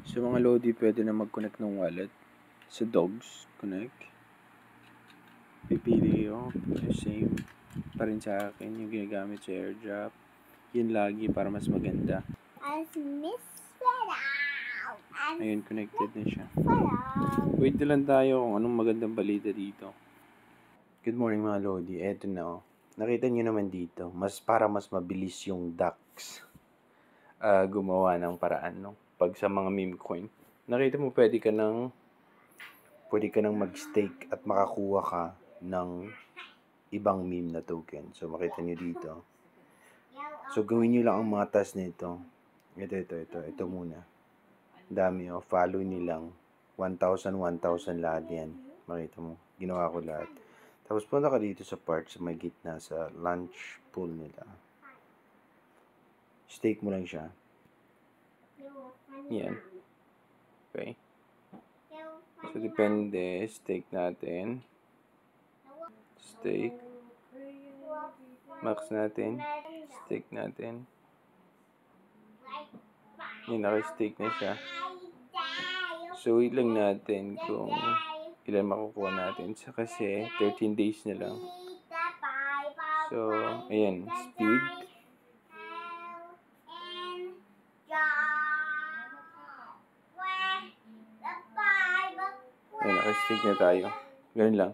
So mga Lodi, pwede na mag-connect ng wallet sa Dogs Connect. Pipili ko same pa rin sa akin yung ginagamit sa AirDrop. Yun lagi para mas maganda. Ayun, connected na siya. Wait na lang tayo kung anong magandang balita dito. Good morning mga Lodi. Eto na oh. Nakita nyo naman dito, mas mabilis yung DAX gumawa ng paraan, no? Pag sa mga meme coin. Nakita mo pwede ka nang mag-stake at makakuha ka ng ibang meme na token. So makita nyo dito. So gawin nyo lang ang mga task nito. Ito muna. Dami oh, follow nilang 1,000 lahat yan. Makita mo, ginawa ko lahat. Tapos punta ka dito sa part sa may gitna sa launch pool nila. Stake mo lang siya. Yan. Okay. So depende, stake natin. Stake. Max natin. Stake natin. Yan, naka-stake na siya. So wait lang natin kung ilan makukuha natin. Kasi 13 days na lang. So, ayan, speed. Ayan, naka-stake na tayo. Ganun lang.